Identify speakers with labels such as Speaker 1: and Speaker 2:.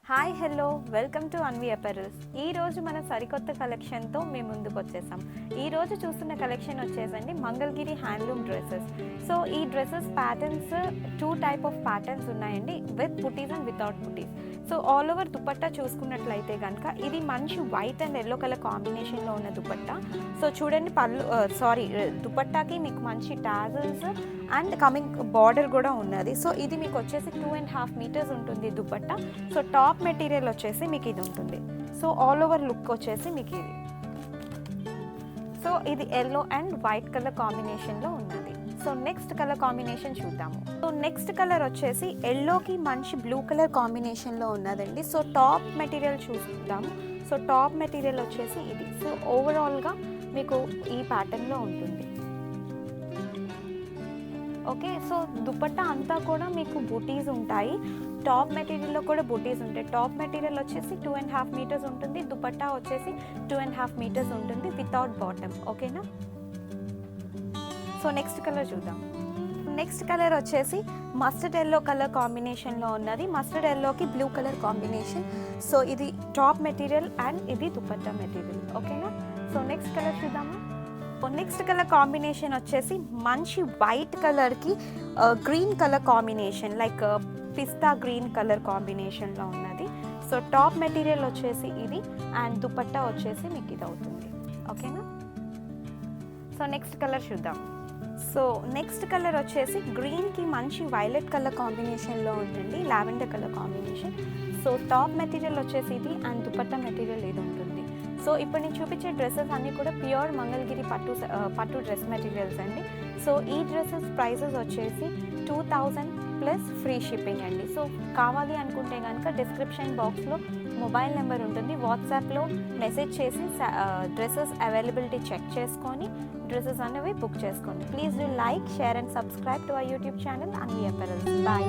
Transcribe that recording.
Speaker 1: Hi hello welcome to Anvi apparels. ఈరోజు మన సరికొత్త కలెక్షన్తో మేము ముందుకు వచ్చేసాం. ఈరోజు చూస్తున్న కలెక్షన్ వచ్చేసండి మంగళగిరి హ్యాండ్లూమ్ డ్రెస్సెస్. సో ఈ dresses patterns 2 type of patterns ఉన్నాయండి, with butis and without butis. So all over dupatta చూసుకున్నట్లయితే కనుక ఇది మంచి వైట్ అండ్ ఎల్లో కలర్ కాంబినేషన్లో ఉన్న దుపట్టా. సో చూడండి దుపట్టాకి మీకు మంచి టాజల్స్ అండ్ కమింగ్ బార్డర్ కూడా ఉన్నది. సో ఇది మీకు వచ్చేసి 2.5 మీటర్స్ ఉంటుంది దుపట్టా. సో టాప్ మెటీరియల్ వచ్చేసి మీకు ఇది ఉంటుంది. సో ఆల్ ఓవర్ లుక్ వచ్చేసి మీకు ఇది. సో ఇది ఎల్లో అండ్ వైట్ కలర్ కాంబినేషన్లో ఉన్నది. సో నెక్స్ట్ కలర్ కాంబినేషన్ చూద్దాము. సో నెక్స్ట్ కలర్ వచ్చేసి ఎల్లోకి మంచి బ్లూ కలర్ కాంబినేషన్లో ఉన్నదండి. సో టాప్ మెటీరియల్ చూద్దాము. సో టాప్ మెటీరియల్ వచ్చేసి ఇది. సో ఓవరాల్గా మీకు ఈ ప్యాటర్న్లో ఉంటుంది. ఓకే, సో దుపట్టా అంతా కూడా మీకు బూటీస్ ఉంటాయి. టాప్ మెటీరియల్లో కూడా బూటీస్ ఉంటాయి. టాప్ మెటీరియల్ వచ్చేసి 2.5 మీటర్స్ ఉంటుంది. దుపట్టా వచ్చేసి 2.5 మీటర్స్ ఉంటుంది వితౌట్ బాటమ్. ఓకేనా. సో నెక్స్ట్ కలర్ చూద్దాం. నెక్స్ట్ కలర్ వచ్చేసి మస్టర్డ్ ఎల్లో కలర్ కాంబినేషన్లో ఉన్నది. మస్టర్డ్ ఎల్లోకి బ్లూ కలర్ కాంబినేషన్. సో ఇది టాప్ మెటీరియల్ అండ్ ఇది దుపట్టా మెటీరియల్. ఓకేనా. సో నెక్స్ట్ కలర్ చూద్దాము. నెక్స్ట్ కలర్ కాంబినేషన్ వచ్చేసి మంచి వైట్ కలర్కి గ్రీన్ కలర్ కాంబినేషన్, లైక్ పిస్తా గ్రీన్ కలర్ కాంబినేషన్లో ఉన్నది. సో టాప్ మెటీరియల్ వచ్చేసి ఇది అండ్ దుపట్టా వచ్చేసి మీకు ఇది అవుతుంది. ఓకేనా. సో నెక్స్ట్ కలర్ చూద్దాం. సో నెక్స్ట్ కలర్ వచ్చేసి గ్రీన్కి మంచి వైలెట్ కలర్ కాంబినేషన్లో ఉందండి, lavender colour combination. So top material వచ్చేసి ఇది అండ్ దుపట్టా మెటీరియల్ ఇది ఉంటుంది. సో ఇప్పుడు నేను చూపించే డ్రెస్సెస్ అన్నీ కూడా ప్యూర్ మంగళగిరి పట్టు డ్రెస్ మెటీరియల్స్ అండి. సో ఈ డ్రెస్సెస్ ప్రైసెస్ వచ్చేసి 2000 ప్లస్ ఫ్రీ షిప్పింగ్ అండి. సో కావాలి అనుకుంటే కనుక డిస్క్రిప్షన్ బాక్స్లో మొబైల్ నెంబర్ ఉంటుంది. వాట్సాప్లో మెసేజ్ చేసి డ్రెస్సెస్ అవైలబిలిటీ చెక్ చేసుకొని డ్రెస్సెస్ అనేవి బుక్ చేసుకోండి. Please do like, share and subscribe to our YouTube channel Anvi apparels. Bye.